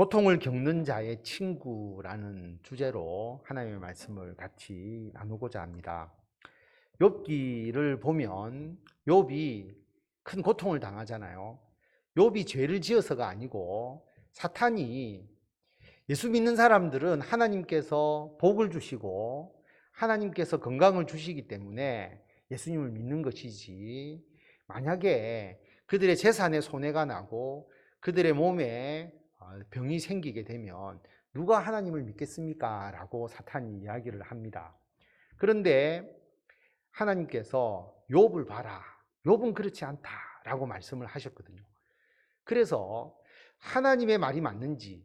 고통을 겪는 자의 친구라는 주제로 하나님의 말씀을 같이 나누고자 합니다. 욥기를 보면 욥이 큰 고통을 당하잖아요. 욥이 죄를 지어서가 아니고 사탄이, 예수 믿는 사람들은 하나님께서 복을 주시고 하나님께서 건강을 주시기 때문에 예수님을 믿는 것이지, 만약에 그들의 재산에 손해가 나고 그들의 몸에 병이 생기게 되면 누가 하나님을 믿겠습니까? 라고 사탄이 이야기를 합니다. 그런데 하나님께서 욥을 봐라, 욥은 그렇지 않다 라고 말씀을 하셨거든요. 그래서 하나님의 말이 맞는지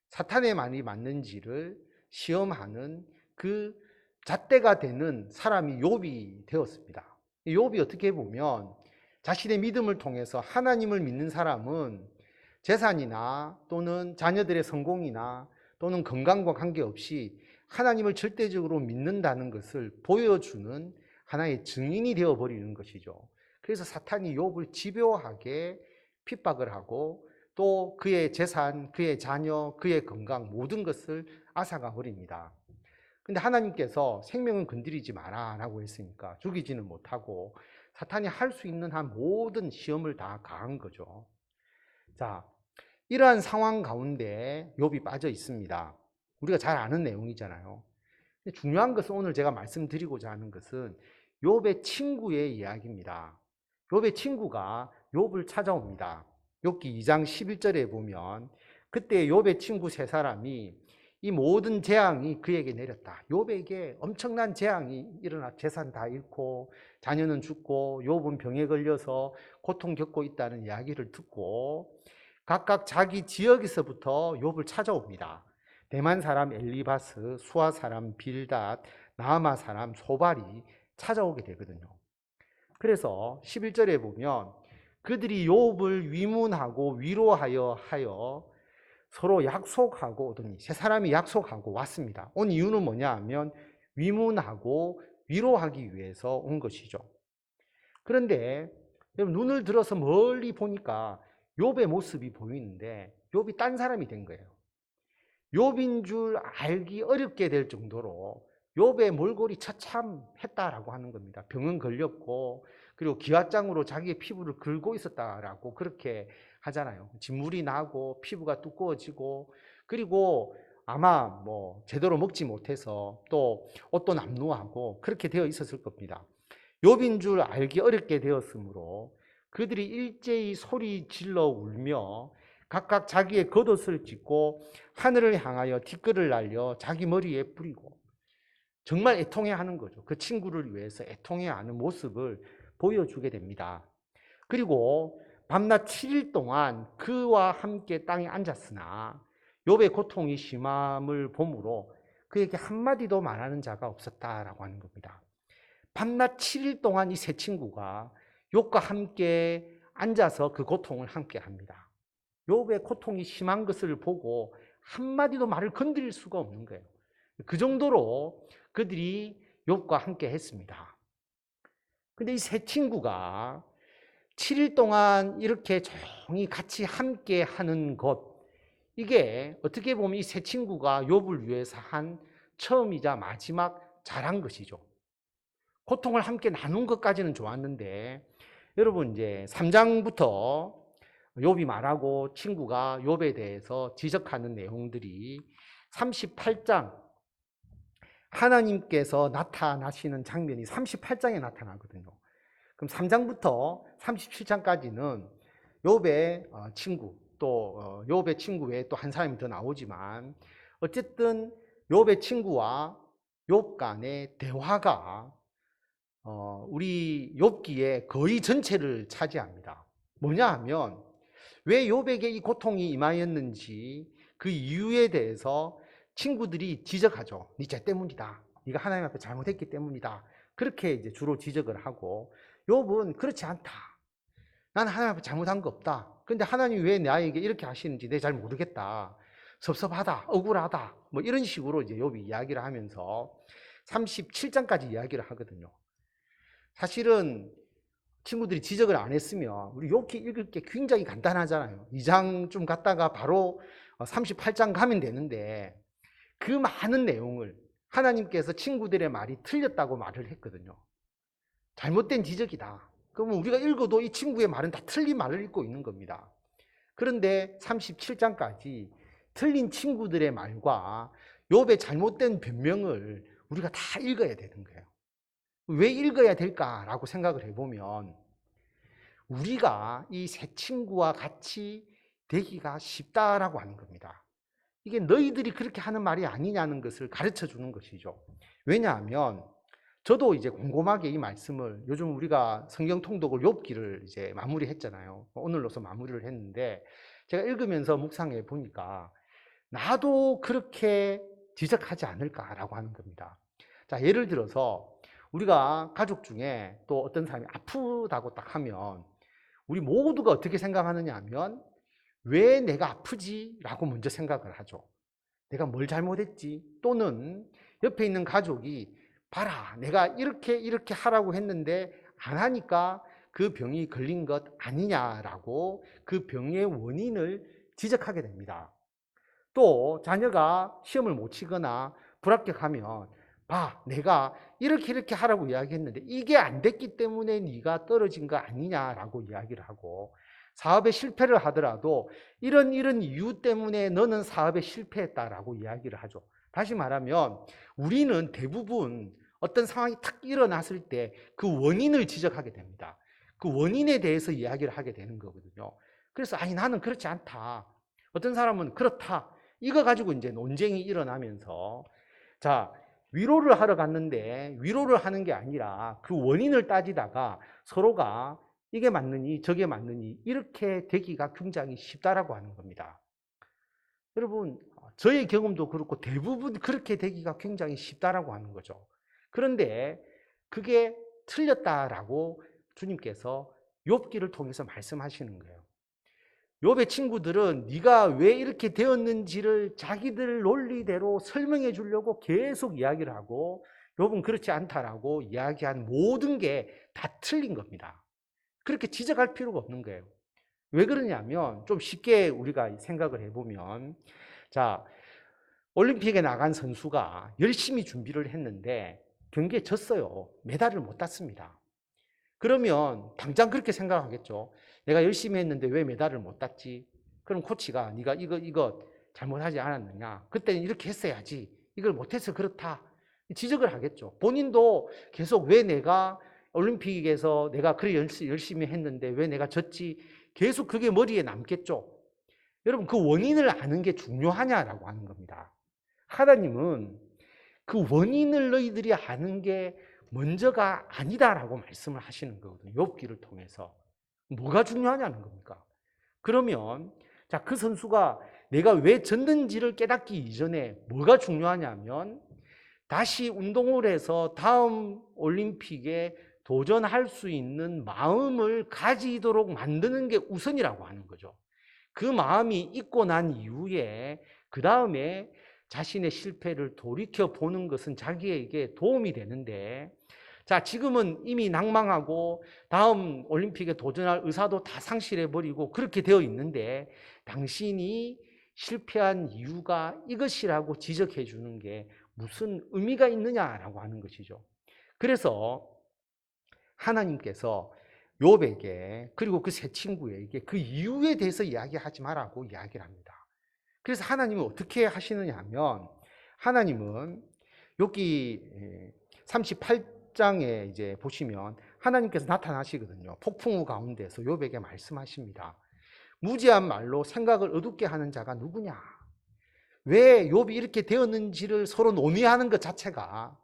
사탄의 말이 맞는지를 시험하는 그 잣대가 되는 사람이 욥이 되었습니다. 욥이 어떻게 보면 자신의 믿음을 통해서 하나님을 믿는 사람은 재산이나 또는 자녀들의 성공이나 또는 건강과 관계없이 하나님을 절대적으로 믿는다는 것을 보여주는 하나의 증인이 되어버리는 것이죠. 그래서 사탄이 욥을 집요하게 핍박을 하고 또 그의 재산, 그의 자녀, 그의 건강 모든 것을 앗아가 버립니다. 근데 하나님께서 생명은 건드리지 마라 라고 했으니까 죽이지는 못하고 사탄이 할 수 있는 한 모든 시험을 다 가한 거죠. 자, 이러한 상황 가운데 욥이 빠져 있습니다. 우리가 잘 아는 내용이잖아요. 근데 중요한 것은 오늘 제가 말씀드리고자 하는 것은 욥의 친구의 이야기입니다. 욥의 친구가 욥을 찾아옵니다. 욥기 2장 11절에 보면 그때 욥의 친구 세 사람이 이 모든 재앙이 그에게 내렸다. 욥에게 엄청난 재앙이 일어나 재산 다 잃고 자녀는 죽고 욥은 병에 걸려서 고통 겪고 있다는 이야기를 듣고 각각 자기 지역에서부터 욥을 찾아옵니다. 대만 사람 엘리바스, 수아 사람 빌닷, 나아마 사람 소발이 찾아오게 되거든요. 그래서 11절에 보면 그들이 욥을 위문하고 위로하여 서로 약속하고 오더니, 세 사람이 약속하고 왔습니다. 온 이유는 뭐냐 하면 위문하고 위로하기 위해서 온 것이죠. 그런데 눈을 들어서 멀리 보니까 욥의 모습이 보이는데 욥이 딴 사람이 된 거예요. 욥인 줄 알기 어렵게 될 정도로 욥의 몰골이 처참했다라고 하는 겁니다. 병은 걸렸고 그리고 기와장으로 자기의 피부를 긁고 있었다라고 그렇게 하잖아요. 진물이 나고 피부가 두꺼워지고 그리고 아마 제대로 먹지 못해서 또 옷도 남루하고 그렇게 되어 있었을 겁니다. 욥인 줄 알기 어렵게 되었으므로 그들이 일제히 소리 질러 울며 각각 자기의 겉옷을 찢고 하늘을 향하여 티끌을 날려 자기 머리에 뿌리고 정말 애통해하는 거죠. 그 친구를 위해서 애통해하는 모습을 보여주게 됩니다. 그리고 밤낮 7일 동안 그와 함께 땅에 앉았으나 욥의 고통이 심함을 보므로 그에게 한마디도 말하는 자가 없었다라고 하는 겁니다. 밤낮 7일 동안 이 세 친구가 욥과 함께 앉아서 그 고통을 함께 합니다. 욥의 고통이 심한 것을 보고 한마디도 말을 건드릴 수가 없는 거예요. 그 정도로 그들이 욥과 함께 했습니다. 근데 이 세 친구가 7일 동안 이렇게 조용히 같이 함께 하는 것, 이게 어떻게 보면 이 세 친구가 욥을 위해서 한 처음이자 마지막 잘한 것이죠. 고통을 함께 나눈 것까지는 좋았는데, 여러분 이제 3장부터 욥이 말하고 친구가 욥에 대해서 지적하는 내용들이 38장 하나님께서 나타나시는 장면이 38장에 나타나거든요. 그럼 3장부터 37장까지는 욥의 친구, 또 욥의 친구 외에 또 한 사람이 더 나오지만 어쨌든 욥의 친구와 욥 간의 대화가 우리 욥기의 거의 전체를 차지합니다. 뭐냐 하면 왜 욥에게 이 고통이 임하였는지 그 이유에 대해서 친구들이 지적하죠. 네 죄 때문이다. 네가 하나님 앞에 잘못했기 때문이다. 그렇게 이제 주로 지적을 하고 욥은 그렇지 않다. 나는 하나님 앞에 잘못한 거 없다. 근데 하나님이 왜 나에게 이렇게 하시는지 내가 잘 모르겠다. 섭섭하다. 억울하다. 이런 식으로 이제 욥이 이야기를 하면서 37장까지 이야기를 하거든요. 사실은 친구들이 지적을 안 했으면 우리 욥기 읽을 게 굉장히 간단하잖아요. 2장쯤 갔다가 바로 38장 가면 되는데 그 많은 내용을 하나님께서 친구들의 말이 틀렸다고 말을 했거든요. 잘못된 지적이다. 그러면 우리가 읽어도 이 친구의 말은 다 틀린 말을 읽고 있는 겁니다. 그런데 37장까지 틀린 친구들의 말과 욥의 잘못된 변명을 우리가 다 읽어야 되는 거예요. 왜 읽어야 될까라고 생각을 해보면 우리가 이 새 친구와 같이 되기가 쉽다라고 하는 겁니다. 이게 너희들이 그렇게 하는 말이 아니냐는 것을 가르쳐 주는 것이죠. 왜냐하면 저도 이제 곰곰하게 이 말씀을 요즘 우리가 성경 통독을 욥기를 이제 마무리했잖아요. 오늘로서 마무리를 했는데 제가 읽으면서 묵상해 보니까 나도 그렇게 지적하지 않을까라고 하는 겁니다. 자, 예를 들어서 우리가 가족 중에 또 어떤 사람이 아프다고 딱 하면 우리 모두가 어떻게 생각하느냐 하면 왜 내가 아프지? 라고 먼저 생각을 하죠. 내가 뭘 잘못했지? 또는 옆에 있는 가족이 봐라, 내가 이렇게 하라고 했는데 안 하니까 그 병이 걸린 것 아니냐라고 그 병의 원인을 지적하게 됩니다. 또 자녀가 시험을 못 치거나 불합격하면 봐, 내가 이렇게 하라고 이야기했는데 이게 안 됐기 때문에 네가 떨어진 거 아니냐라고 이야기를 하고, 사업에 실패를 하더라도 이런 이유 때문에 너는 사업에 실패했다라고 이야기를 하죠. 다시 말하면 우리는 대부분 어떤 상황이 탁 일어났을 때 그 원인을 지적하게 됩니다. 그 원인에 대해서 이야기를 하게 되는 거거든요. 그래서 아니 나는 그렇지 않다. 어떤 사람은 그렇다. 이거 가지고 이제 논쟁이 일어나면서 자, 위로를 하러 갔는데 위로를 하는 게 아니라 그 원인을 따지다가 서로가 이게 맞느니 저게 맞느니 이렇게 되기가 굉장히 쉽다라고 하는 겁니다. 여러분, 저의 경험도 그렇고 대부분 그렇게 되기가 굉장히 쉽다라고 하는 거죠. 그런데 그게 틀렸다라고 주님께서 욥기를 통해서 말씀하시는 거예요. 욥의 친구들은 네가 왜 이렇게 되었는지를 자기들 논리대로 설명해 주려고 계속 이야기를 하고 욥은 그렇지 않다라고 이야기한 모든 게 다 틀린 겁니다. 그렇게 지적할 필요가 없는 거예요. 왜 그러냐면 좀 쉽게 우리가 생각을 해보면 자, 올림픽에 나간 선수가 열심히 준비를 했는데 경기에 졌어요. 메달을 못 땄습니다. 그러면 당장 그렇게 생각하겠죠. 내가 열심히 했는데 왜 메달을 못 땄지? 그럼 코치가 네가 이거 잘못하지 않았느냐? 그때는 이렇게 했어야지. 이걸 못해서 그렇다. 지적을 하겠죠. 본인도 계속 왜 내가 올림픽에서 내가 그래 열심히 했는데 왜 내가 졌지? 계속 그게 머리에 남겠죠. 여러분, 그 원인을 아는 게 중요하냐라고 하는 겁니다. 하나님은 그 원인을 너희들이 아는 게 먼저가 아니다라고 말씀을 하시는 거거든요. 욥기를 통해서. 뭐가 중요하냐는 겁니까? 그러면 자, 그 선수가 내가 왜 졌는지를 깨닫기 이전에 뭐가 중요하냐면 다시 운동을 해서 다음 올림픽에 도전할 수 있는 마음을 가지도록 만드는 게 우선이라고 하는 거죠. 그 마음이 있고 난 이후에 그 다음에 자신의 실패를 돌이켜 보는 것은 자기에게 도움이 되는데, 자, 지금은 이미 낭망하고 다음 올림픽에 도전할 의사도 다 상실해버리고 그렇게 되어 있는데 당신이 실패한 이유가 이것이라고 지적해 주는 게 무슨 의미가 있느냐라고 하는 것이죠. 그래서 하나님께서 욥에게 그리고 그 세 친구에게 그 이유에 대해서 이야기하지 말라고 이야기를 합니다. 그래서 하나님은 어떻게 하시느냐 하면 하나님은 여기 38장에 이제 보시면 하나님께서 나타나시거든요. 폭풍우 가운데서 욥에게 말씀하십니다. 무지한 말로 생각을 어둡게 하는 자가 누구냐? 왜 욥이 이렇게 되었는지를 서로 논의하는 것 자체가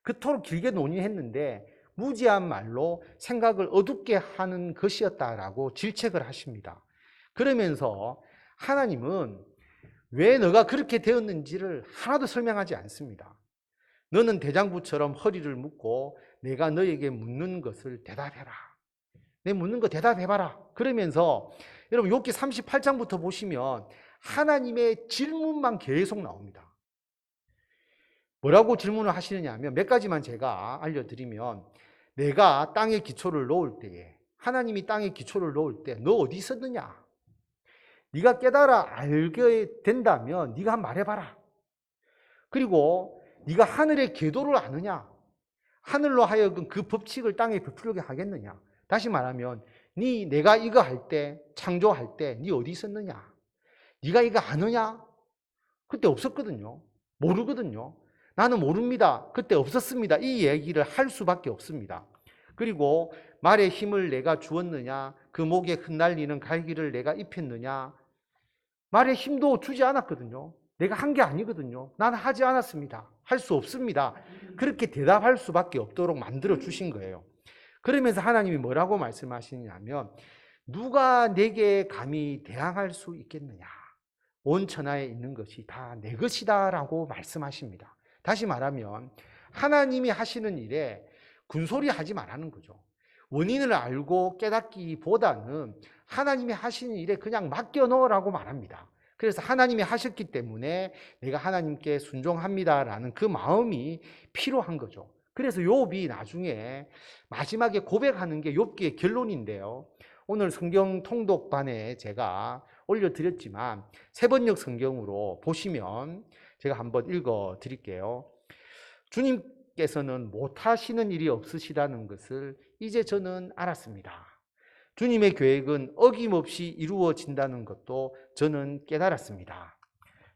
그토록 길게 논의했는데 무지한 말로 생각을 어둡게 하는 것이었다라고 질책을 하십니다. 그러면서 하나님은 왜 너가 그렇게 되었는지를 하나도 설명하지 않습니다. 너는 대장부처럼 허리를 묶고 내가 너에게 묻는 것을 대답해라. 내 묻는 거 대답해봐라. 그러면서 여러분 욥기 38장부터 보시면 하나님의 질문만 계속 나옵니다. 뭐라고 질문을 하시느냐 하면 몇 가지만 제가 알려드리면 내가 땅에 기초를 놓을 때에 하나님이 땅에 기초를 놓을 때 너 어디 있었느냐? 네가 깨달아 알게 된다면 네가 한번 말해봐라. 그리고 네가 하늘의 궤도를 아느냐? 하늘로 하여금 그 법칙을 땅에 베풀게 하겠느냐? 다시 말하면 내가 이거 할 때, 창조할 때 네 어디 있었느냐? 네가 이거 아느냐? 그때 없었거든요. 모르거든요. 나는 모릅니다. 그때 없었습니다. 이 얘기를 할 수밖에 없습니다. 그리고 말의 힘을 내가 주었느냐? 그 목에 흩날리는 갈기를 내가 입혔느냐? 말의 힘도 주지 않았거든요. 내가 한 게 아니거든요. 나는 하지 않았습니다. 할 수 없습니다. 그렇게 대답할 수밖에 없도록 만들어 주신 거예요. 그러면서 하나님이 뭐라고 말씀하시냐면 누가 내게 감히 대항할 수 있겠느냐? 온 천하에 있는 것이 다 내 것이다라고 말씀하십니다. 다시 말하면 하나님이 하시는 일에 군소리 하지 말라는 거죠. 원인을 알고 깨닫기보다는 하나님이 하시는 일에 그냥 맡겨놓으라고 말합니다. 그래서 하나님이 하셨기 때문에 내가 하나님께 순종합니다라는 그 마음이 필요한 거죠. 그래서 욥이 나중에 마지막에 고백하는 게 욥기의 결론인데요. 오늘 성경 통독반에 제가 올려드렸지만 세번역 성경으로 보시면 제가 한번 읽어 드릴게요. 주님께서는 못하시는 일이 없으시다는 것을 이제 저는 알았습니다. 주님의 계획은 어김없이 이루어진다는 것도 저는 깨달았습니다.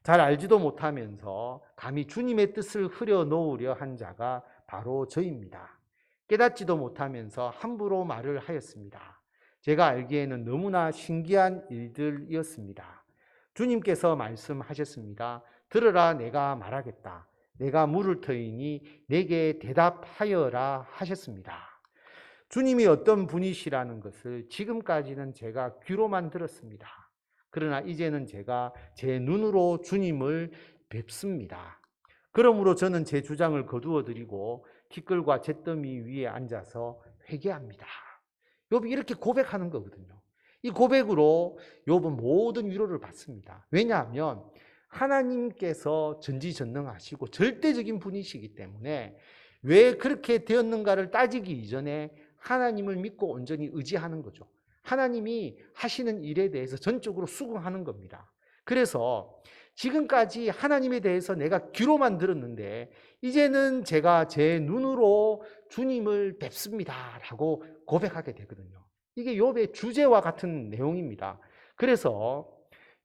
잘 알지도 못하면서 감히 주님의 뜻을 흐려놓으려 한 자가 바로 저입니다. 깨닫지도 못하면서 함부로 말을 하였습니다. 제가 알기에는 너무나 신기한 일들이었습니다. 주님께서 말씀하셨습니다. 들으라, 내가 말하겠다. 내가 물을 터이니 내게 대답하여라 하셨습니다. 주님이 어떤 분이시라는 것을 지금까지는 제가 귀로만 들었습니다. 그러나 이제는 제가 제 눈으로 주님을 뵙습니다. 그러므로 저는 제 주장을 거두어 드리고 티끌과 잿더미 위에 앉아서 회개합니다. 욥이 이렇게 고백하는 거거든요. 이 고백으로 욥은 모든 위로를 받습니다. 왜냐하면 하나님께서 전지전능하시고 절대적인 분이시기 때문에 왜 그렇게 되었는가를 따지기 이전에 하나님을 믿고 온전히 의지하는 거죠. 하나님이 하시는 일에 대해서 전적으로 수긍하는 겁니다. 그래서 지금까지 하나님에 대해서 내가 귀로만 들었는데 이제는 제가 제 눈으로 주님을 뵙습니다 라고 고백하게 되거든요. 이게 욥의 주제와 같은 내용입니다. 그래서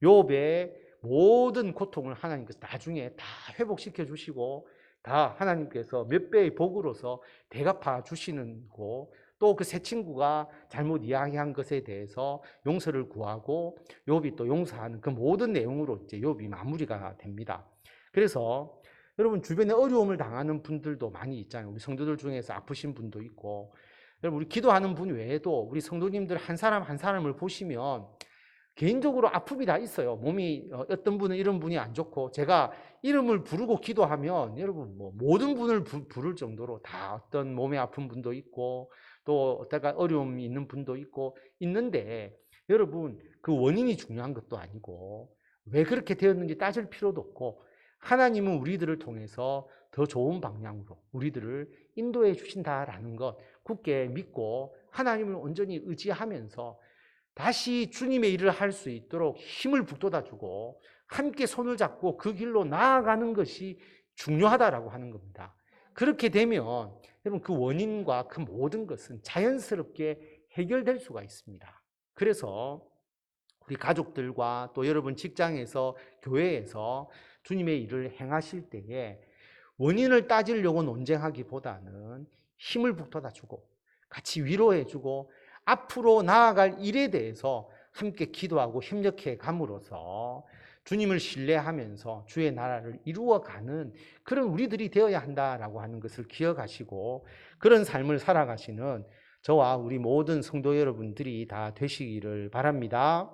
욥의 모든 고통을 하나님께서 나중에 다 회복시켜 주시고 다 하나님께서 몇 배의 복으로서 대갚아 주시는 거, 또 그 세 친구가 잘못 이야기한 것에 대해서 용서를 구하고 욥이 또 용서하는 그 모든 내용으로 이제 욥이 마무리가 됩니다. 그래서 여러분 주변에 어려움을 당하는 분들도 많이 있잖아요. 우리 성도들 중에서 아프신 분도 있고, 여러분 우리 기도하는 분 외에도 우리 성도님들 한 사람 한 사람을 보시면 개인적으로 아픔이 다 있어요. 몸이 어떤 분은 이런 분이 안 좋고, 제가 이름을 부르고 기도하면 여러분 뭐 모든 분을 부를 정도로 다 어떤 몸에 아픈 분도 있고 또 어떤 어려움이 있는 분도 있고 있는데, 여러분 그 원인이 중요한 것도 아니고 왜 그렇게 되었는지 따질 필요도 없고, 하나님은 우리들을 통해서 더 좋은 방향으로 우리들을 인도해 주신다라는 것 굳게 믿고 하나님을 온전히 의지하면서 다시 주님의 일을 할 수 있도록 힘을 북돋아주고 함께 손을 잡고 그 길로 나아가는 것이 중요하다라고 하는 겁니다. 그렇게 되면 여러분 그 원인과 그 모든 것은 자연스럽게 해결될 수가 있습니다. 그래서 우리 가족들과 또 여러분 직장에서 교회에서 주님의 일을 행하실 때에 원인을 따지려고 논쟁하기보다는 힘을 북돋아주고 같이 위로해주고 앞으로 나아갈 일에 대해서 함께 기도하고 협력해 감으로써 주님을 신뢰하면서 주의 나라를 이루어가는 그런 우리들이 되어야 한다라고 하는 것을 기억하시고 그런 삶을 살아가시는 저와 우리 모든 성도 여러분들이 다 되시기를 바랍니다.